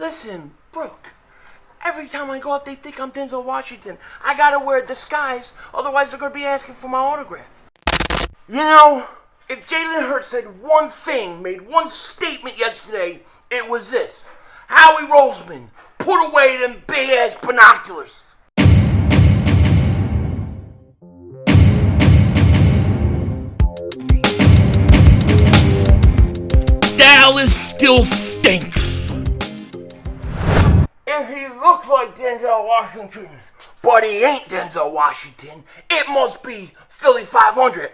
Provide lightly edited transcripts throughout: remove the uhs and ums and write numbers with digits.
Listen, Brooke, every time I go out they think I'm Denzel Washington. I gotta wear a disguise, otherwise they're gonna be asking for my autograph. You know, if Jalen Hurts said one thing, made one statement yesterday, it was this. Howie Roseman, put away them big-ass binoculars. Dallas still stinks. If he looks like Denzel Washington, but he ain't Denzel Washington, it must be Philly 500.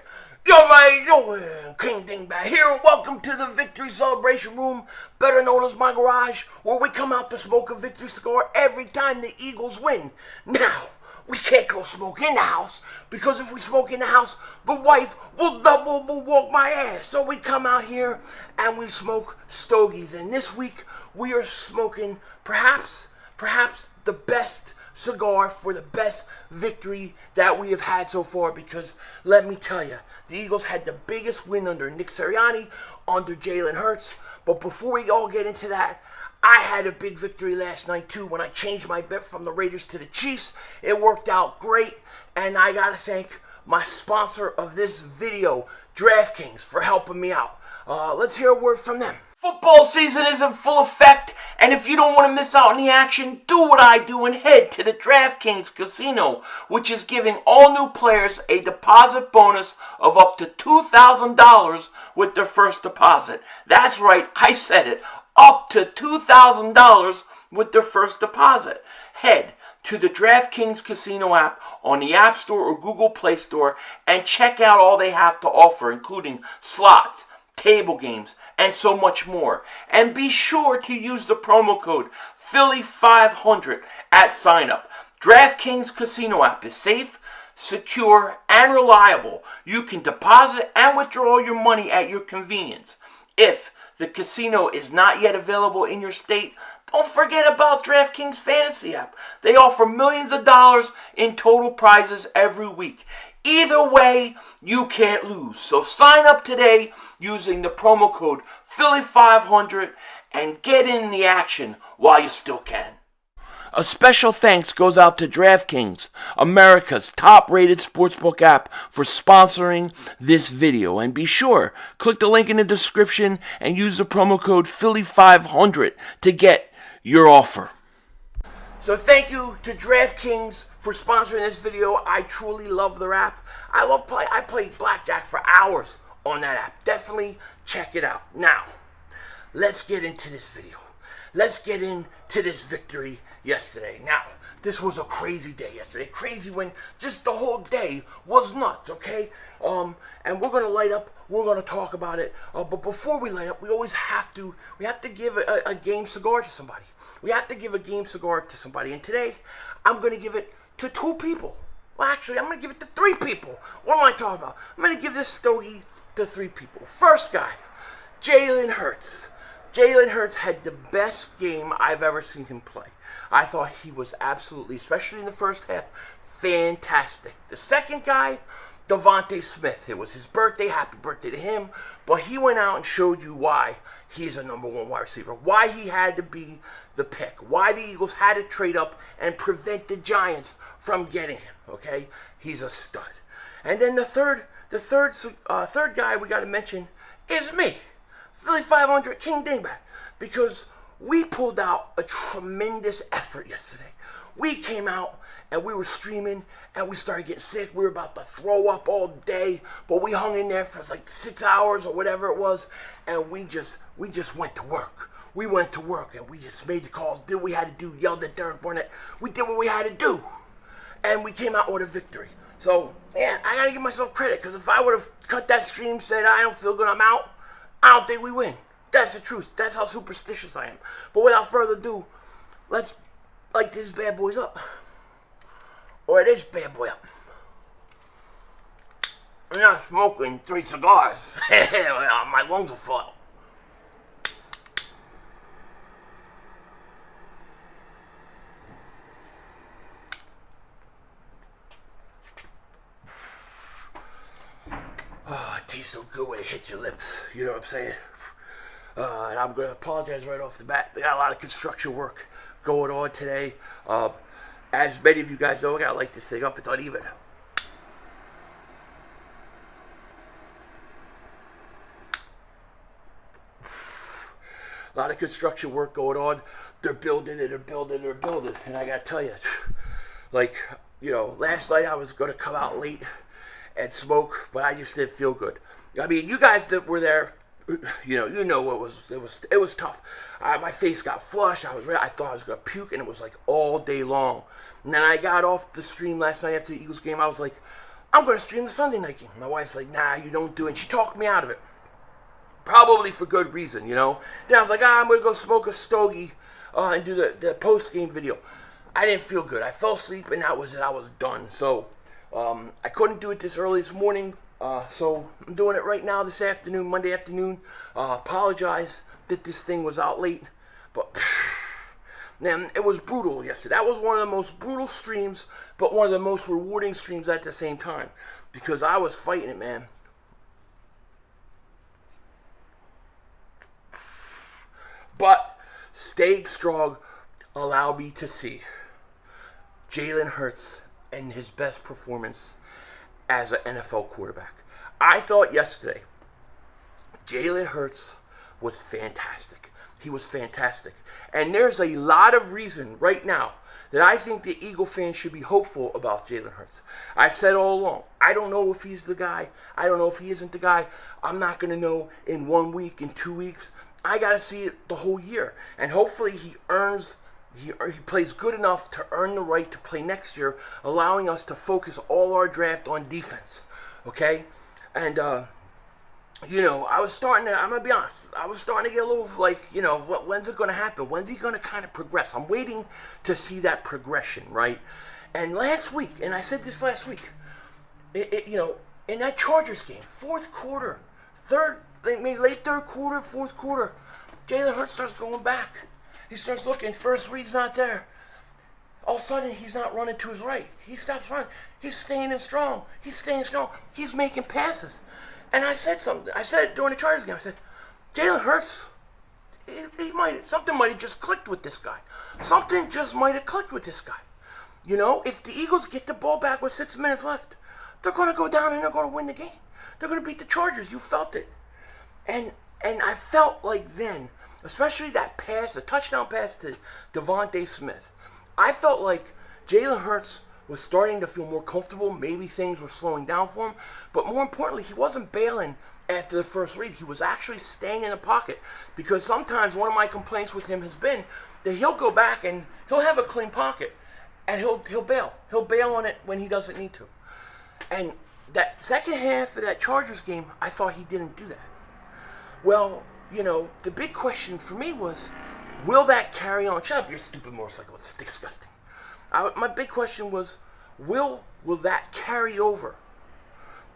Yo, man, King Dingbat here, and welcome to the Victory Celebration Room, better known as my garage, where we come out to smoke a victory cigar every time the Eagles win. Now, we can't go smoke in the house, because if we smoke in the house, the wife will walk my ass. So we come out here and we smoke stogies. And this week, we are smoking perhaps the best cigar for the best victory that we have had so far, because let me tell you, the Eagles had the biggest win under Nick Sirianni, under Jalen Hurts. But before we all get into that, I had a big victory last night too when I changed my bet from the Raiders to the Chiefs. It worked out great, and I gotta thank my sponsor of this video, DraftKings, for helping me out. Let's hear a word from them. Football season is in full effect, and if you don't want to miss out on the action, do what I do and head to the DraftKings Casino, which is giving all new players a deposit bonus of up to $2,000 with their first deposit. That's right, I said it, up to $2,000 with their first deposit. Head to the DraftKings Casino app on the App Store or Google Play Store and check out all they have to offer, including slots, table games, and so much more. And be sure to use the promo code Philly500 at sign up. DraftKings Casino app is safe, secure, and reliable. You can deposit and withdraw your money at your convenience. If the casino is not yet available in your state, don't forget about DraftKings Fantasy app. They offer millions of dollars in total prizes every week. Either way, you can't lose. So sign up today using the promo code Philly500 and get in the action while you still can. A special thanks goes out to DraftKings, America's top-rated sportsbook app, for sponsoring this video. And be sure, click the link in the description and use the promo code Philly500 to get your offer. So thank you to DraftKings for sponsoring this video. I truly love their app. I played blackjack for hours on that app. Definitely check it out. Now, let's get into this video. Let's get into this victory yesterday. Now, this was a crazy day yesterday. Crazy when just the whole day was nuts, okay? And we're going to light up. We're going to talk about it. But before we light up, we have to give a game cigar to somebody. We have to give a game cigar to somebody. And today, I'm going to give it to 2 people. Well, actually, I'm going to give it to 3 people. What am I talking about? I'm going to give this stogie to 3 people. First guy, Jalen Hurts. Jalen Hurts had the best game I've ever seen him play. I thought he was absolutely, especially in the first half, fantastic. The second guy, DeVonta Smith. It was his birthday. Happy birthday to him. But he went out and showed you why he's a number 1 wide receiver. Why he had to be the pick. Why the Eagles had to trade up and prevent the Giants from getting him. Okay? He's a stud. And then the third guy we got to mention is me. Philly 500 King Dingbat, because we pulled out a tremendous effort yesterday. We came out and we were streaming and we started getting sick. We were about to throw up all day, but we hung in there for like 6 hours or whatever it was, and we just went to work. We went to work and we just made the calls, did what we had to do, yelled at Derek Barnett. We did what we had to do, and we came out with a victory. So, yeah, I gotta give myself credit, because if I would have cut that stream, said I don't feel good, I'm out, I don't think we win. That's the truth. That's how superstitious I am. But without further ado, let's light these bad boys up. Or this bad boy up. I'm not smoking 3 cigars. My lungs will fall. Oh, it tastes so good when it hits your lips. You know what I'm saying? And I'm going to apologize right off the bat. They got a lot of construction work going on today. As many of you guys know, I got to light this thing up. It's uneven. A lot of construction work going on. They're building it, And I got to tell you, last night I was going to come out late and smoke, but I just didn't feel good. I mean, you guys that were there, you know it was tough. My face got flushed. I thought I was going to puke, and it was like all day long. And then I got off the stream last night after the Eagles game. I was like, I'm going to stream the Sunday night game. My wife's like, nah, you don't do it. And she talked me out of it. Probably for good reason, Then I was like, I'm going to go smoke a stogie and do the post-game video. I didn't feel good. I fell asleep, and that was it. I was done. So I couldn't do it this early this morning. So I'm doing it right now this afternoon, Monday afternoon. Apologize that this thing was out late. But, man, it was brutal yesterday. That was one of the most brutal streams, but one of the most rewarding streams at the same time. Because I was fighting it, man. But staying strong allowed me to see Jalen Hurts and his best performance as an NFL quarterback. I thought yesterday Jalen Hurts was fantastic. He was fantastic. And there's a lot of reason right now that I think the Eagle fans should be hopeful about Jalen Hurts. I said all along, I don't know if he's the guy. I don't know if he isn't the guy. I'm not going to know in 1 week, in 2 weeks. I got to see it the whole year. And hopefully he plays good enough to earn the right to play next year, allowing us to focus all our draft on defense. Okay? And, I was starting to, I'm going to be honest, I was starting to get a little when's it going to happen? When's he going to kind of progress? I'm waiting to see that progression, right? And last week, and I said this last week, in that Chargers game, fourth quarter, maybe late third quarter, fourth quarter, Jalen Hurts starts going back. He starts looking. First read's not there. All of a sudden, he's not running to his right. He stops running. He's staying strong. He's making passes. And I said something. I said it during the Chargers game. I said, Jalen Hurts, something might have just clicked with this guy. Something just might have clicked with this guy. If the Eagles get the ball back with 6 minutes left, they're going to go down and they're going to win the game. They're going to beat the Chargers. You felt it. And I felt like then, especially that pass, the touchdown pass to DeVonta Smith, I felt like Jalen Hurts was starting to feel more comfortable. Maybe things were slowing down for him. But more importantly, he wasn't bailing after the first read. He was actually staying in the pocket. Because sometimes one of my complaints with him has been that he'll go back and he'll have a clean pocket. And he'll bail. He'll bail on it when he doesn't need to. And that second half of that Chargers game, I thought he didn't do that. Well, the big question for me was, will that carry on? Shut up, you stupid motorcycle. It's disgusting. My big question was, will that carry over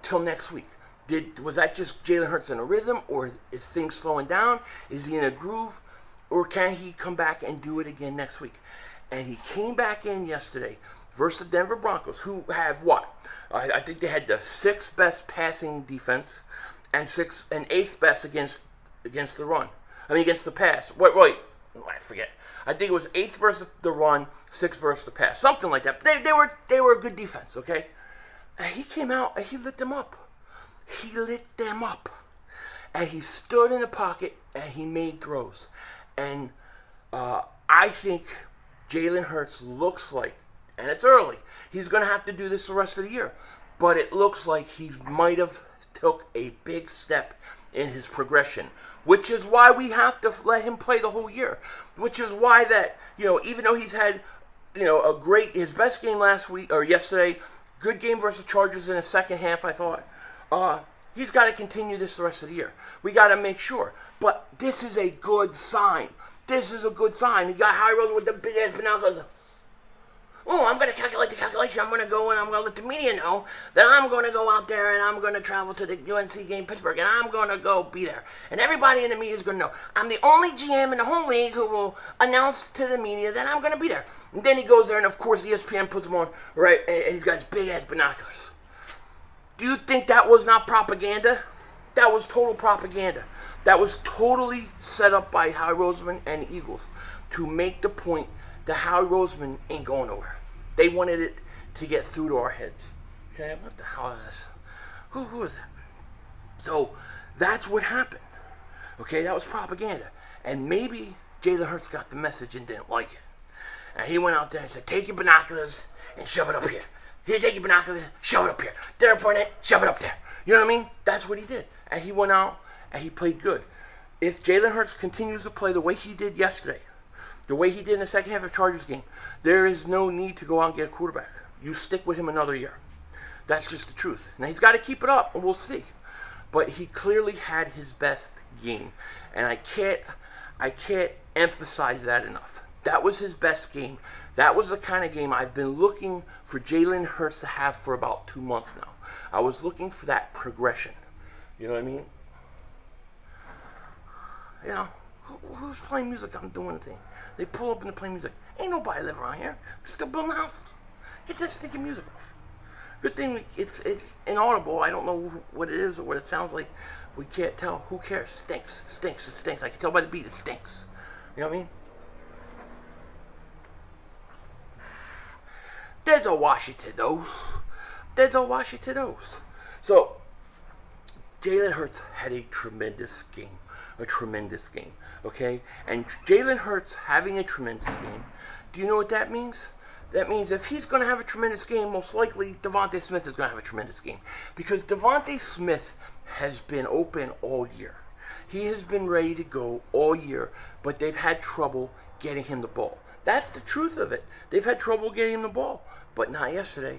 till next week? Was that just Jalen Hurts in a rhythm, or is things slowing down? Is he in a groove? Or can he come back and do it again next week? And he came back in yesterday versus the Denver Broncos, who have what? I think they had the 6th best passing defense and 8th best against the run. Against the pass. Wait, I forget. I think it was 8th versus the run, 6th versus the pass, something like that. They were a good defense, okay? And he came out and he lit them up. And he stood in the pocket and he made throws. And I think Jalen Hurts looks like, and it's early, he's going to have to do this the rest of the year. But it looks like he might have took a big step in his progression, which is why we have to let him play the whole year. Which is why that, even though he's had, his best game yesterday, good game versus Chargers in the second half, I thought, he's got to continue this the rest of the year. We got to make sure. But this is a good sign. He got high rolled with the big ass binoculars. Oh, I'm going to calculate the calculation. I'm going to go and I'm going to let the media know that I'm going to go out there and I'm going to travel to the UNC game, Pittsburgh, and I'm going to go be there. And everybody in the media is going to know. I'm the only GM in the whole league who will announce to the media that I'm going to be there. And then he goes there and, of course, ESPN puts him on, right, and he's got his big-ass binoculars. Do you think that was not propaganda? That was total propaganda. That was totally set up by Howie Roseman and the Eagles to make the point that Howie Roseman ain't going nowhere. They wanted it to get through to our heads. Okay, what the hell is this? Who is that? So that's what happened. Okay, that was propaganda. And maybe Jalen Hurts got the message and didn't like it. And he went out there and said, take your binoculars and shove it up here. Here, take your binoculars, shove it up here. There, Barnett, shove it up there. You know what I mean? That's what he did. And he went out and he played good. If Jalen Hurts continues to play the way he did yesterday, the way he did in the second half of the Chargers game, there is no need to go out and get a quarterback. You stick with him another year. That's just the truth. Now, he's got to keep it up, and we'll see. But he clearly had his best game. And I can't emphasize that enough. That was his best game. That was the kind of game I've been looking for Jalen Hurts to have for about 2 months now. I was looking for that progression. You know what I mean? You know, who's playing music? I'm doing a thing. They pull up and they play music. Ain't nobody live around here. They're still building a house. Get that stinking music off. Good thing it's inaudible. I don't know what it is or what it sounds like. We can't tell. Who cares? It stinks. It stinks. It stinks. I can tell by the beat. It stinks. You know what I mean? There's a Washington nose. There's a Washington nose. So, Jalen Hurts had a tremendous game. A tremendous game. Okay? And Jalen Hurts having a tremendous game, do you know what that means? That means if he's going to have a tremendous game, most likely DeVonta Smith is going to have a tremendous game. Because DeVonta Smith has been open all year. He has been ready to go all year, but they've had trouble getting him the ball. That's the truth of it. They've had trouble getting him the ball, but not yesterday.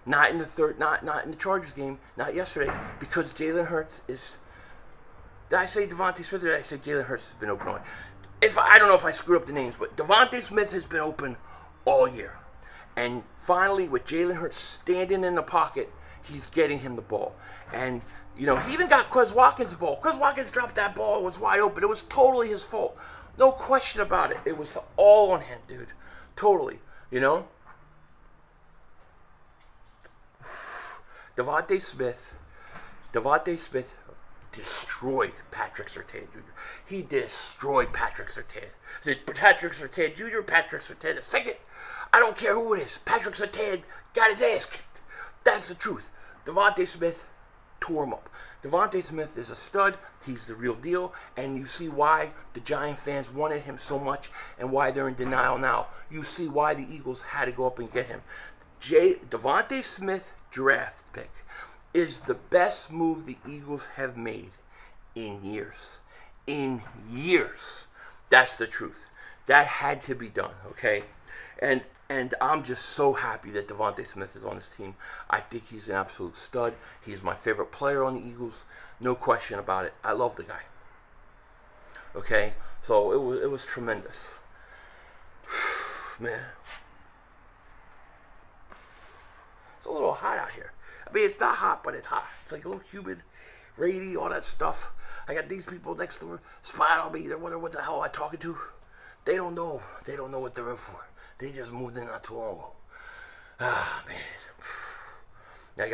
Not in the not in the Chargers game, not yesterday, because Jalen Hurts is... Did I say DeVonta Smith or did I say Jalen Hurts has been open all year? I don't know if I screwed up the names, but DeVonta Smith has been open all year. And finally, with Jalen Hurts standing in the pocket, he's getting him the ball. And, you know, he even got Quez Watkins the ball. Quez Watkins dropped that ball. It was wide open. It was totally his fault. No question about it. It was all on him, dude. Totally. You know? DeVonta Smith destroyed Patrick Surtain Jr. He destroyed Patrick Surtain. Is it Patrick Surtain Jr. or Patrick Surtain II? I don't care who it is. Patrick Surtain got his ass kicked. That's the truth. DeVonta Smith tore him up. DeVonta Smith is a stud. He's the real deal. And you see why the Giant fans wanted him so much and why they're in denial now. You see why the Eagles had to go up and get him. DeVonta Smith draft pick is the best move the Eagles have made in years. In years. That's the truth. That had to be done, okay? And I'm just so happy that DeVonta Smith is on this team. I think he's an absolute stud. He's my favorite player on the Eagles. No question about it. I love the guy. Okay? So it was tremendous. Man. It's a little hot out here. I mean, it's not hot, but it's hot. It's like a little humid, rainy, all that stuff. I got these people next to the spot on me. They're wondering what the hell I'm talking to. They don't know. They don't know what they're in for. They just moved in not too long ago. Ah, man. I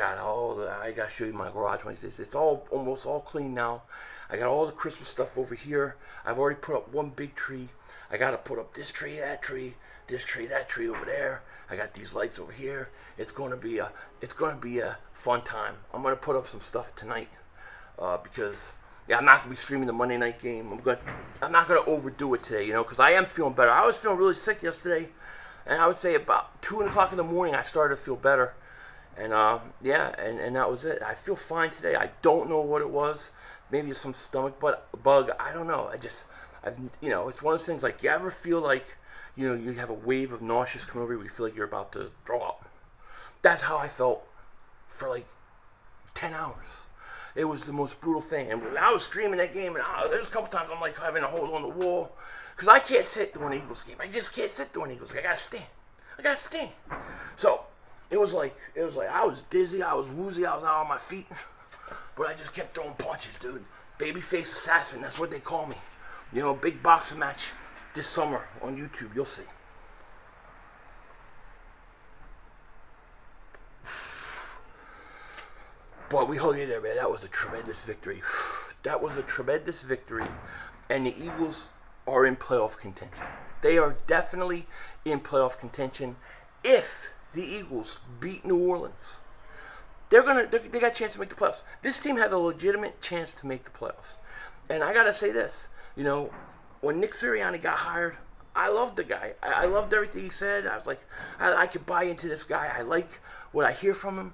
got to show you my garage one of these days. It's almost all clean now. I got all the Christmas stuff over here. I've already put up one big tree. I got to put up this tree, that tree over there. I got these lights over here. It's going to be a fun time. I'm going to put up some stuff tonight because I'm not going to be streaming the Monday night game. I'm not going to overdo it today, because I am feeling better. I was feeling really sick yesterday, and I would say about 2 o'clock in the morning I started to feel better. And and that was it. I feel fine today. I don't know what it was. Maybe it's some stomach bug. I don't know. It's one of those things, like, you ever feel like, you have a wave of nauseous come over you, you feel like you're about to throw up. That's how I felt for like 10 hours. It was the most brutal thing. And when I was streaming that game, and there's a couple times I'm like having to hold on the wall, because I can't sit during an Eagles game. I just can't sit during an Eagles game. I gotta stand. So it was like I was dizzy, I was woozy, I was out on my feet, but I just kept throwing punches, dude. Babyface assassin, that's what they call me. Big boxing match this summer on YouTube, you'll see. But we hung in there, man. That was a tremendous victory. That was a tremendous victory, and the Eagles are in playoff contention. They are definitely in playoff contention. If the Eagles beat New Orleans, they got a chance to make the playoffs. This team has a legitimate chance to make the playoffs. And I gotta say this, when Nick Sirianni got hired, I loved the guy. I loved everything he said. I was like, I could buy into this guy. I like what I hear from him.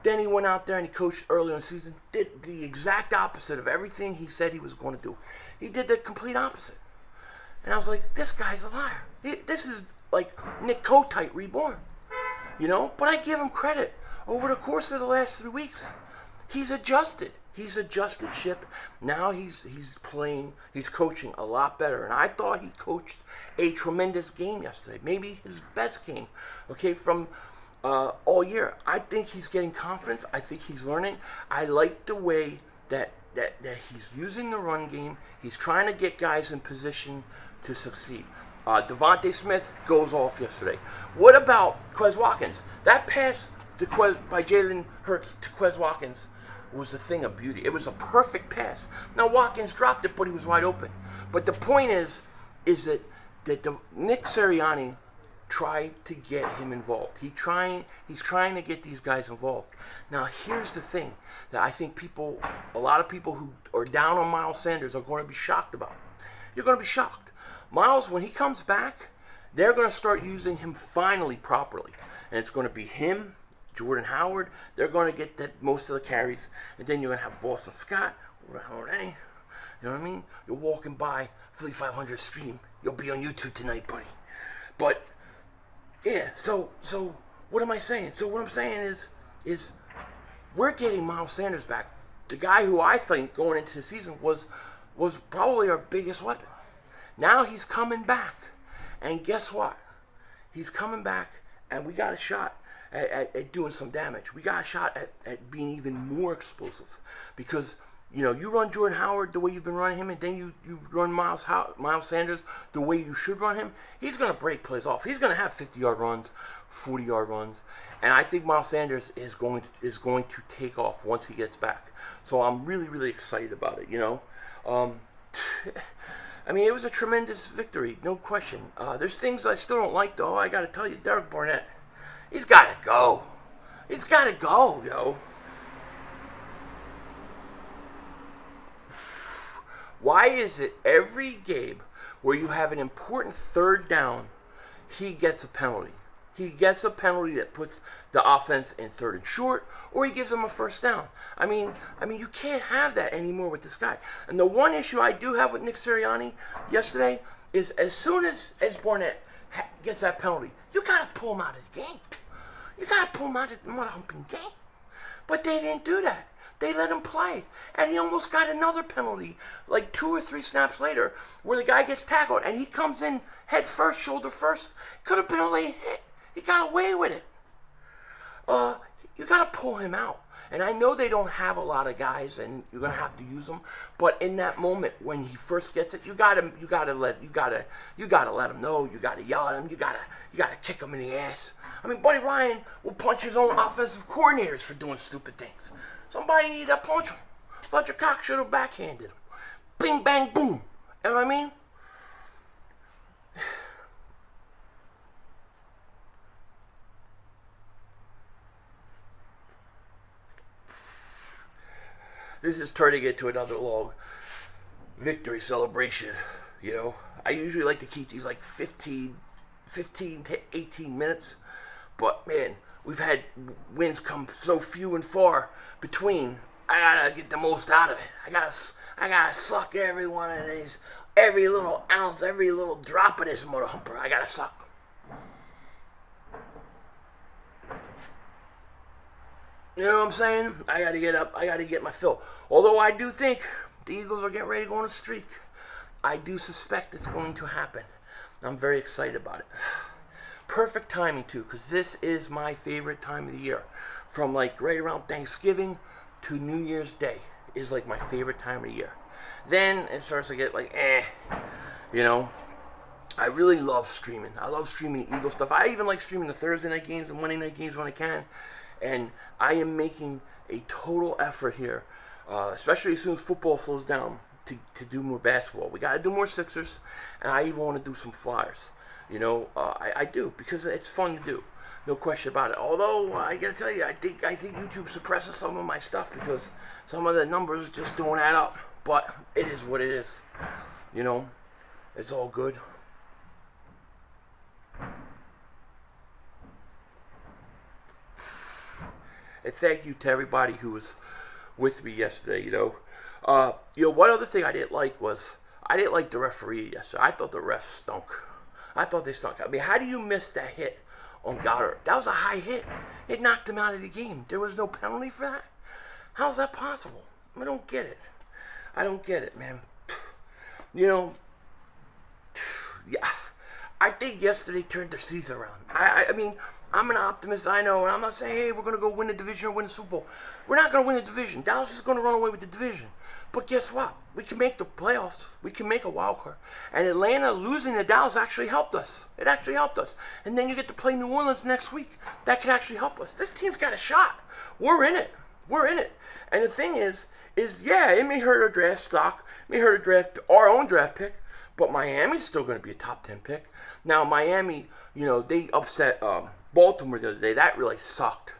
Then he went out there and he coached early in the season, did the exact opposite of everything he said he was going to do. He did the complete opposite. And I was like, this guy's a liar. This is like Nick Kotite reborn. But I give him credit. Over the course of the last 3 weeks, he's adjusted. He's adjusted ship. Now he's coaching a lot better. And I thought he coached a tremendous game yesterday. Maybe his best game, from all year. I think he's getting confidence. I think he's learning. I like the way that he's using the run game. He's trying to get guys in position to succeed. DeVonta Smith goes off yesterday. What about Quez Watkins? That pass by Jalen Hurts to Quez Watkins was a thing of beauty. It was a perfect pass. Now Watkins dropped it, but he was wide open. But the point is that Nick Sirianni tried to get him involved. He's trying to get these guys involved. Now here's the thing that I think a lot of people who are down on Miles Sanders are going to be shocked about. You're going to be shocked. Miles, when he comes back, they're going to start using him finally properly. And it's going to be him, Jordan Howard. They're going to get most of the carries. And then you're going to have Boston Scott, Howard Any. You know what I mean? You're walking by Philly 500 stream. You'll be on YouTube tonight, buddy. But, yeah, so what am I saying? So what I'm saying is we're getting Miles Sanders back. The guy who I think going into the season was probably our biggest weapon. Now he's coming back. And guess what? He's coming back, and we got a shot at doing some damage. We got a shot at being even more explosive. Because, you run Jordan Howard the way you've been running him, and then you run Miles Sanders the way you should run him, he's going to break plays off. He's going to have 50-yard runs, 40-yard runs. And I think Miles Sanders is going to take off once he gets back. So I'm really, really excited about it, it was a tremendous victory, no question. There's things I still don't like, though. I got to tell you, Derek Barnett, he's got to go. He's got to go, yo. Why is it every game where you have an important third down, he gets a penalty? He gets a penalty that puts the offense in third and short, or he gives them a first down. I mean, you can't have that anymore with this guy. And the one issue I do have with Nick Sirianni yesterday is as soon as Barnett gets that penalty, you got to pull him out of the game. You got to pull him out of the mud-humping game. But they didn't do that. They let him play. And he almost got another penalty, like 2 or 3 snaps later, where the guy gets tackled, and he comes in head first, shoulder first. Could have been a late hit. He got away with it. You got to pull him out. And I know they don't have a lot of guys, and you're gonna have to use them. But in that moment when he first gets it, you gotta let him know. You gotta yell at him. You gotta kick him in the ass. Buddy Ryan will punch his own offensive coordinators for doing stupid things. Somebody need to punch him. Fletcher Cox should have backhanded him. Bing, bang, boom. You know what I mean? This is turning into another long victory celebration, I usually like to keep these like 15 to 18 minutes. But, man, we've had wins come so few and far between. I gotta get the most out of it. I gotta suck every one of these, every little ounce, every little drop of this motor humper. I gotta suck. You know what I'm saying? I got to get up. I got to get my fill. Although I do think the Eagles are getting ready to go on a streak. I do suspect it's going to happen. I'm very excited about it. Perfect timing, too, because this is my favorite time of the year. From, like, right around Thanksgiving to New Year's Day is, like, my favorite time of the year. Then it starts to get, like, I really love streaming. I love streaming the Eagle stuff. I even like streaming the Thursday night games and Monday night games when I can. And I am making a total effort here especially as soon as football slows down, to do more basketball. We got to do more Sixers, and I even want to do some Flyers. I do, because it's fun to do. No question about it. Although, I got to tell you, I think YouTube suppresses some of my stuff because some of the numbers just don't add up. But it is what it is. It's all good. And thank you to everybody who was with me yesterday, One other thing I didn't like was, I didn't like the referee yesterday. I thought the refs stunk. I thought they stunk. I mean, how do you miss that hit on Goddard? That was a high hit. It knocked him out of the game. There was no penalty for that? How's that possible? I don't get it. I don't get it, man. Yeah. I think yesterday turned their season around. I mean, I'm an optimist, I know, and I'm not saying, hey, we're going to go win the division or win the Super Bowl. We're not going to win the division. Dallas is going to run away with the division. But guess what? We can make the playoffs. We can make a wild card. And Atlanta losing to Dallas actually helped us. It actually helped us. And then you get to play New Orleans next week. That could actually help us. This team's got a shot. We're in it. We're in it. And the thing is yeah, it may hurt our draft stock. It may hurt our own draft pick. But Miami's still going to be a top 10 pick. Now, Miami, they upset Baltimore the other day. That really sucked,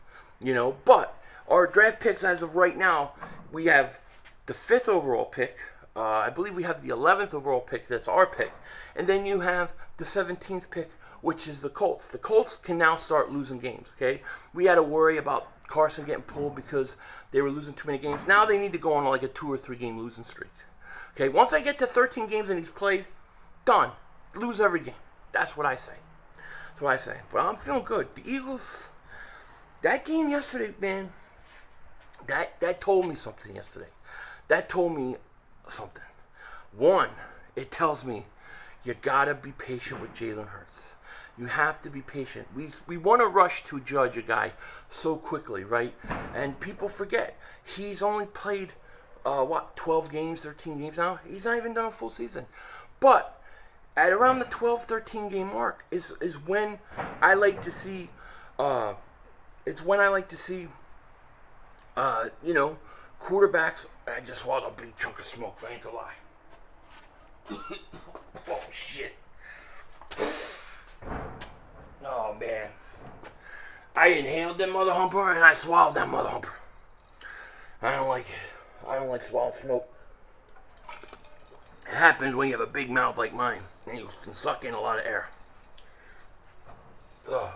But our draft picks as of right now, we have the 5th overall pick. I believe we have the 11th overall pick. That's our pick. And then you have the 17th pick, which is the Colts. The Colts can now start losing games, okay? We had to worry about Carson getting pulled because they were losing too many games. Now they need to go on like a 2 or 3 game losing streak. Okay, once I get to 13 games and he's played, done. Lose every game. That's what I say. That's what I say. But I'm feeling good. The Eagles, that game yesterday, man, that told me something yesterday. That told me something. One, it tells me you gotta be patient with Jalen Hurts. You have to be patient. We want to rush to judge a guy so quickly, right? And people forget he's only played 12 games, 13 games now. He's not even done a full season. But at around the 12, 13 game mark is when I like to see quarterbacks. I just swallowed a big chunk of smoke, I ain't gonna lie. Oh shit. Oh man. I inhaled that mother humper and I swallowed that mother humper. I don't like it. I don't like swallowing smoke. It happens when you have a big mouth like mine and you can suck in a lot of air. Ugh.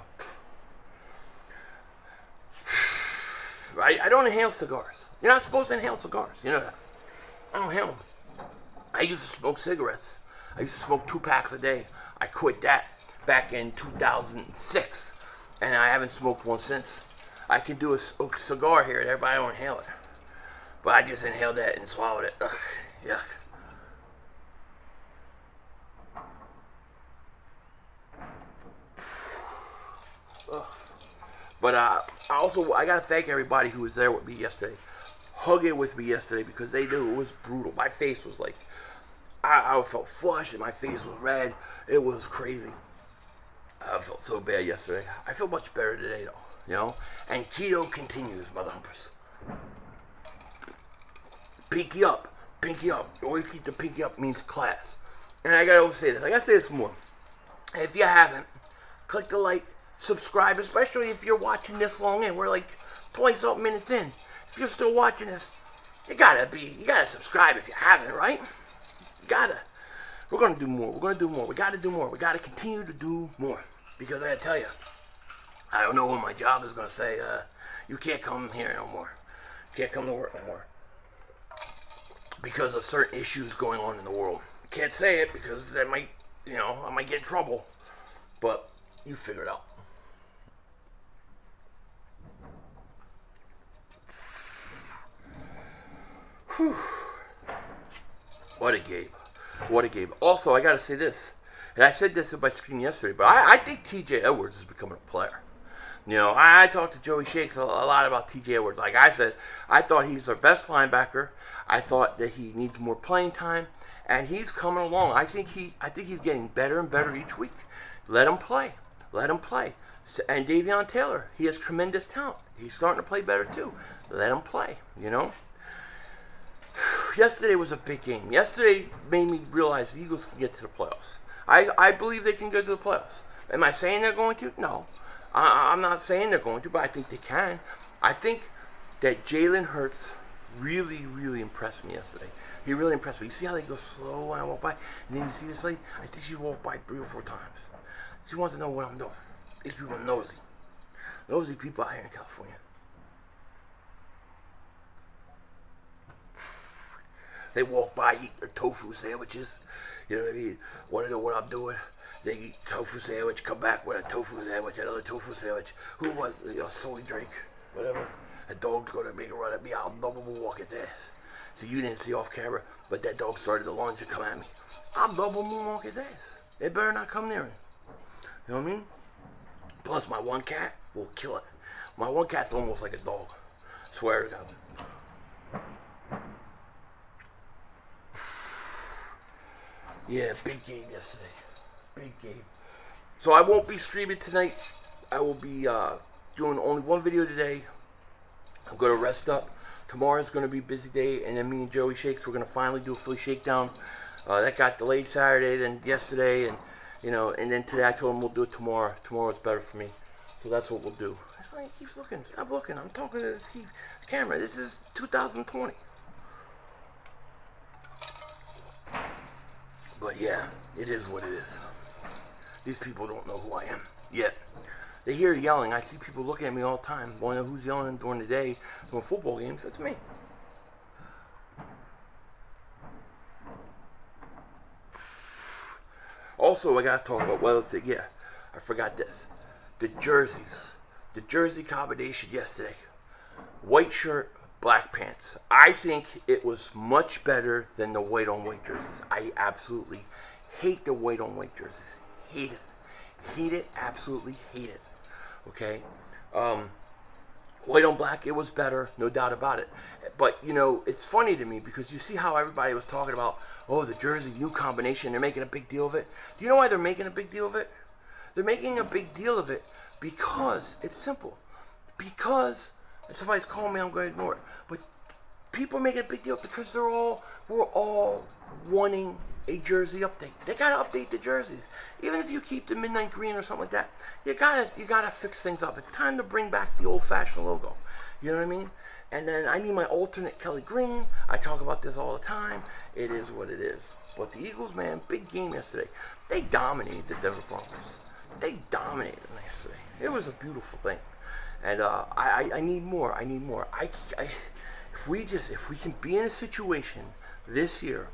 I don't inhale cigars. You're not supposed to inhale cigars. You know that. I don't inhale them. I used to smoke cigarettes. I used to smoke 2 packs a day. I quit that back in 2006. And I haven't smoked one since. I can do a cigar here and there, but I don't inhale it. But I just inhaled that and swallowed it. Ugh, yuck. Ugh. But I gotta thank everybody who was there with me yesterday, hugging with me yesterday, because they knew it was brutal. My face was like, I felt flushed and my face was red. It was crazy. I felt so bad yesterday. I feel much better today though, And keto continues, mother humpers. Pinky up, pinky up. Always keep the pinky up means class. And I gotta say this. I gotta say this more. If you haven't, click the like, subscribe, especially if you're watching this long in. We're like 20-something minutes in. If you're still watching this, you gotta subscribe if you haven't, right? You gotta. We're gonna do more. We're gonna do more. We gotta do more. We gotta continue to do more. Because I gotta tell you, I don't know when my job is gonna say, you can't come here no more. You can't come to work no more. Because of certain issues going on in the world. Can't say it because I might get in trouble. But you figure it out. Whew. What a game. What a game. Also, I gotta say this. And I said this in my screen yesterday, but I think T.J. Edwards is becoming a player. I talked to Joey Shakes a lot about T.J. Edwards. Like I said, I thought he's our best linebacker. I thought that he needs more playing time, and he's coming along. I think he's getting better and better each week. Let him play. Let him play. And Davion Taylor, he has tremendous talent. He's starting to play better too. Let him play, yesterday was a big game. Yesterday made me realize the Eagles can get to the playoffs. I believe they can go to the playoffs. Am I saying they're going to? No. I'm not saying they're going to, but I think they can. I think that Jalen Hurts really, really impressed me yesterday. He really impressed me. You see how they go slow when I walk by? And then you see this lady? I think she walked by 3 or 4 times. She wants to know what I'm doing. These people are nosy. Nosy people out here in California. They walk by, eat their tofu sandwiches. You know what I mean? Want to know what I'm doing? They eat tofu sandwich, come back with a tofu sandwich, another tofu sandwich. Who wants soy drink? Whatever. A dog's going to make a run at me, I'll double walk its ass. So you didn't see off camera, but that dog started to lunge and come at me. I'll double moonwalk his ass. They better not come near him. You know what I mean? Plus, my one cat will kill it. My one cat's almost like a dog. Swear to God. Yeah, big game yesterday. Big game. So I won't be streaming tonight. I will be doing only one video today. I'm going to rest up. Tomorrow's going to be a busy day, and then me and Joey Shakes, we're going to finally do a Philly Shakedown. That got delayed Saturday, then yesterday, and and then today I told him we'll do it tomorrow. Tomorrow's better for me. So that's what we'll do. It's like he keeps looking. Stop looking. I'm talking to the camera. This is 2020. But yeah, it is what it is. These people don't know who I am yet. They hear yelling. I see people looking at me all the time. Wonder who's yelling during the day during football games. That's me. Also, I got to talk about weather thing. Yeah, I forgot this. The jerseys. The jersey combination yesterday. White shirt, black pants. I think it was much better than the white on white jerseys. I absolutely hate the white on white jerseys. Hate it. Hate it. Absolutely hate it. Okay? White on black, it was better, no doubt about it. But, it's funny to me because you see how everybody was talking about, the jersey, new combination, they're making a big deal of it. Do you know why they're making a big deal of it? They're making a big deal of it because it's simple. Because, if somebody's calling me, I'm going to ignore it. But people are making a big deal because we're all wanting a jersey update. They gotta update the jerseys. Even if you keep the midnight green or something like that, you gotta fix things up. It's time to bring back the old-fashioned logo. You know what I mean? And then I need my alternate Kelly green. I talk about this all the time. It is what it is. But the Eagles, man, big game yesterday. They dominated the Denver Broncos. They dominated them yesterday. It was a beautiful thing. And I need more. I need more. If we can be in a situation this year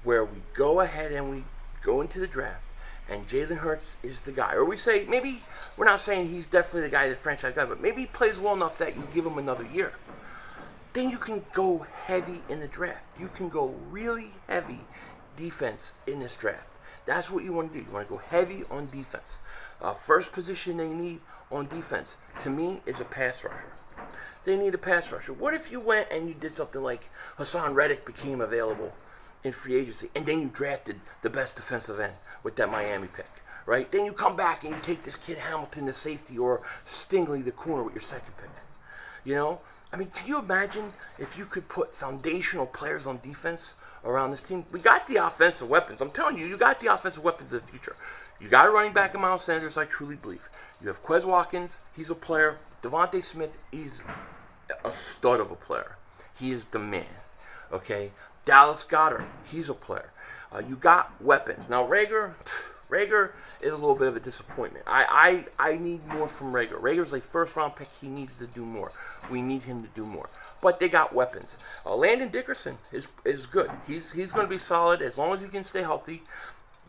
where we go ahead and we go into the draft and Jalen Hurts is the guy. Or we say, maybe, we're not saying he's definitely the guy, the franchise guy, but maybe he plays well enough that you give him another year. Then you can go heavy in the draft. You can go really heavy defense in this draft. That's what you want to do. You want to go heavy on defense. First position they need on defense, to me, is a pass rusher. They need a pass rusher. What if you went and you did something like Hassan Reddick became available in free agency, and then you drafted the best defensive end with that Miami pick, right? Then you come back and you take this kid Hamilton, the safety, or Stingley, the corner, with your second pick. I mean, can you imagine if you could put foundational players on defense around this team? We got the offensive weapons. I'm telling you, you got the offensive weapons of the future. You got a running back in Miles Sanders, I truly believe. You have Quez Watkins, he's a player. DeVonta Smith, he's a stud of a player. He is the man, okay? Dallas Goedert, he's a player. You got weapons. Now, Rager is a little bit of a disappointment. I need more from Rager. Rager's a first-round pick. He needs to do more. We need him to do more. But they got weapons. Landon Dickerson is good. He's going to be solid as long as he can stay healthy.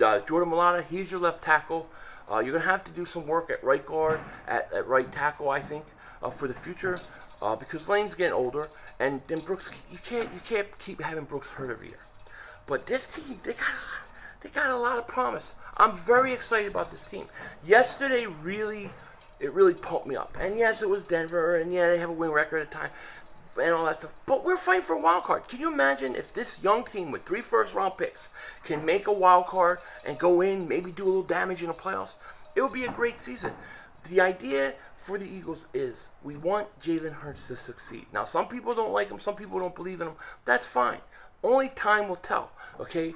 Jordan Mailata, he's your left tackle. You're going to have to do some work at right guard, at right tackle, I think, for the future. Because Lane's getting older, and then Brooks, you can't keep having Brooks hurt every year. But this team, they got a lot of promise. I'm very excited about this team. Yesterday it really pumped me up. And yes, it was Denver, and yeah, they have a win record at the time, and all that stuff. But we're fighting for a wild card. Can you imagine if this young team with 3 first-round picks can make a wild card and go in, maybe do a little damage in the playoffs? It would be a great season. The idea for the Eagles is we want Jalen Hurts to succeed. Now, some people don't like him. Some people don't believe in him. That's fine. Only time will tell. Okay.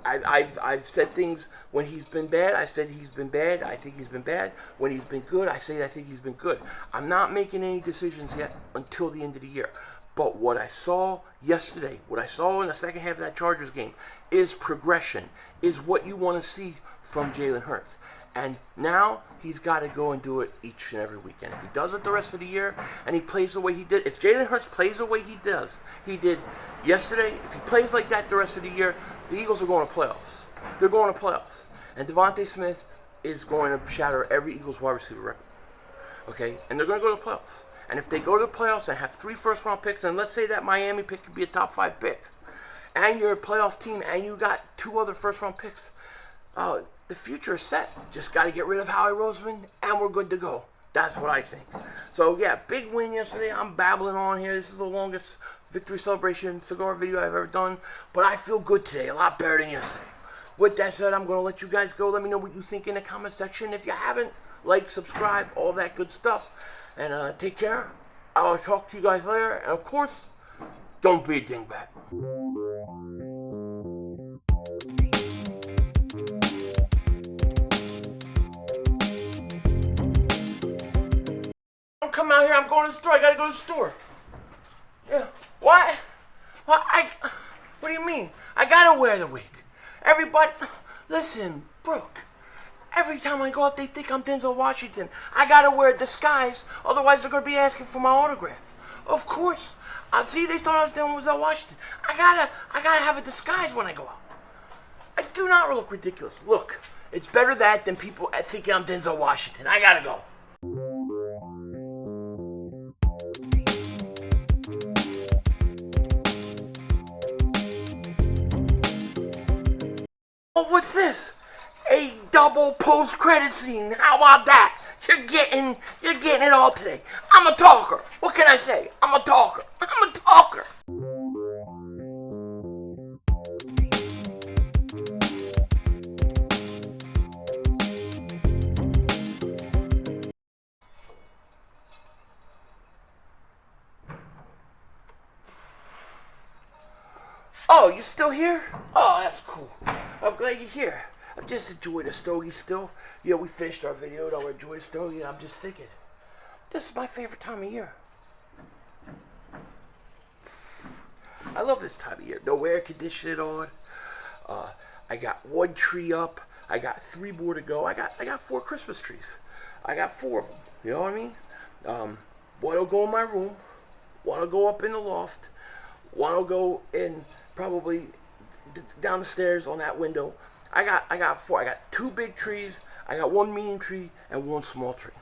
I've said things when he's been bad. I said he's been bad. I think he's been bad. When he's been good, I say I think he's been good. I'm not making any decisions yet until the end of the year. But what I saw yesterday, what I saw in the second half of that Chargers game, is progression, is what you want to see from Jalen Hurts. And now he's got to go and do it each and every weekend. If he does it the rest of the year and he plays the way he did, if Jalen Hurts plays the way he did yesterday, if he plays like that the rest of the year, the Eagles are going to playoffs. They're going to playoffs. And DeVonta Smith is going to shatter every Eagles wide receiver record. Okay? And they're going to go to the playoffs. And if they go to the playoffs and have 3 first-round picks, and let's say that Miami pick could be a top 5 pick, and you're a playoff team, and you got 2 other first-round picks, the future is set. Just got to get rid of Howie Roseman, and we're good to go. That's what I think. So, yeah, big win yesterday. I'm babbling on here. This is the longest victory celebration cigar video I've ever done. But I feel good today, a lot better than yesterday. With that said, I'm going to let you guys go. Let me know what you think in the comment section. If you haven't, like, subscribe, all that good stuff. And take care. I'll talk to you guys later. And, of course, don't be a dingbat. I'm coming out here. I'm going to the store. I got to go to the store. Yeah. What? What do you mean? I got to wear the wig. Everybody, listen, Brooke. Every time I go out, they think I'm Denzel Washington. I gotta wear a disguise, otherwise they're gonna be asking for my autograph. Of course. See, they thought I was Denzel Washington. I gotta have a disguise when I go out. I do not look ridiculous. Look, it's better that than people thinking I'm Denzel Washington. I gotta go. Oh, what's this? A double post-credit scene. How about that? You're getting it all today. I'm a talker. What can I say? I'm a talker. I'm a talker. Oh, you still here? Oh, that's cool. I'm glad you're here. I'm just enjoying the stogie still. Yeah, we finished our video. Don't enjoy the stogie. I'm just thinking, this is my favorite time of year. I love this time of year. No air conditioning on. I got 1 tree up. I got 3 more to go. I got 4 Christmas trees. I got 4 of them. You know what I mean? One will go in my room. One will go up in the loft. One will go in probably down the stairs on that window. I got 4. I got 2 big trees. I got 1 medium tree and 1 small tree.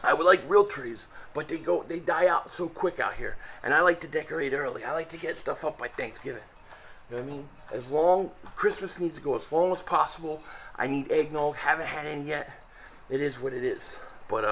I would like real trees, but they die out so quick out here. And I like to decorate early. I like to get stuff up by Thanksgiving. You know what I mean? Christmas needs to go as long as possible. I need eggnog. Haven't had any yet. It is what it is. But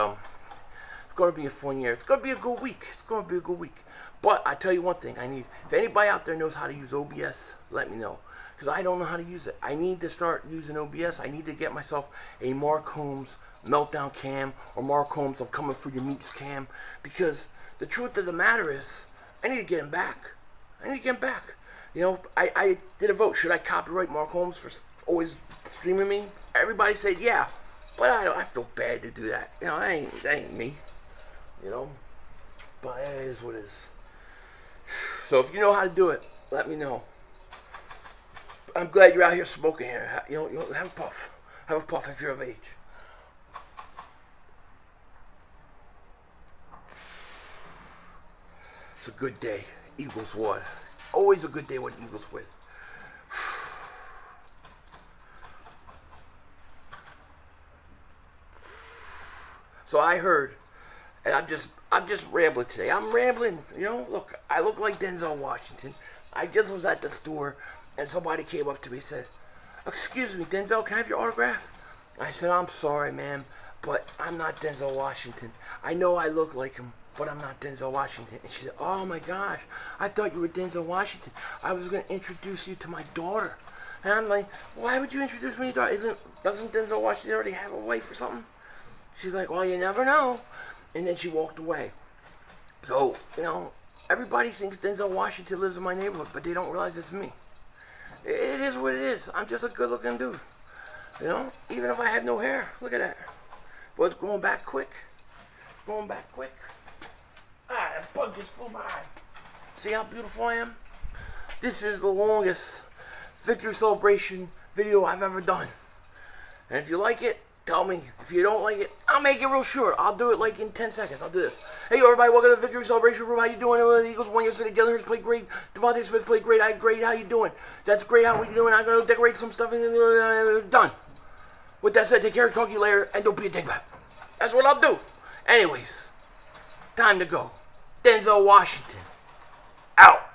it's going to be a fun year. It's going to be a good week. It's going to be a good week. But I tell you one thing. If anybody out there knows how to use OBS, let me know. Because I don't know how to use it. I need to start using OBS. I need to get myself a Mark Holmes meltdown cam or Mark Holmes I'm coming for your meats cam. Because the truth of the matter is, I need to get him back. I need to get him back. You know, I did a vote. Should I copyright Mark Holmes for always streaming me? Everybody said yeah. But I feel bad to do that. You know, that ain't me. You know? But it is what it is. So if you know how to do it, let me know. I'm glad you're out here smoking here. You know, have a puff. Have a puff if you're of age. It's a good day. Eagles won. Always a good day when Eagles win. So I heard, and I'm just rambling today. I'm rambling. You know, look, I look like Denzel Washington. I just was at the store, and somebody came up to me and said, "Excuse me, Denzel, can I have your autograph?" I said, "I'm sorry, ma'am, but I'm not Denzel Washington. I know I look like him, but I'm not Denzel Washington." And she said, "Oh my gosh, I thought you were Denzel Washington. I was going to introduce you to my daughter." And I'm like, "Why would you introduce me to your daughter? Doesn't Denzel Washington already have a wife or something?" She's like, "Well, you never know." And then she walked away. So, you know, Everybody thinks Denzel Washington lives in my neighborhood, but they don't realize it's me. It is what it is. I'm just a good-looking dude. You know, even if I have no hair, look at that. But it's going back quick. Going back quick. Ah, that bug just flew my eye. See how beautiful I am? This is the longest victory celebration video I've ever done. And if you like it, tell me. If you don't like it, I'll make it real short. I'll do it like in 10 seconds. I'll do this. Hey, everybody, welcome to the victory celebration room. How you doing? The Eagles won yesterday. Jalen Hurts played great. DeVonta Smith played great. I great. How you doing? That's great. How we doing? I'm going to decorate some stuff and done. With that said, take care, talk to you later, and don't be a dingbat. That's what I'll do. Anyways, time to go. Denzel Washington, out.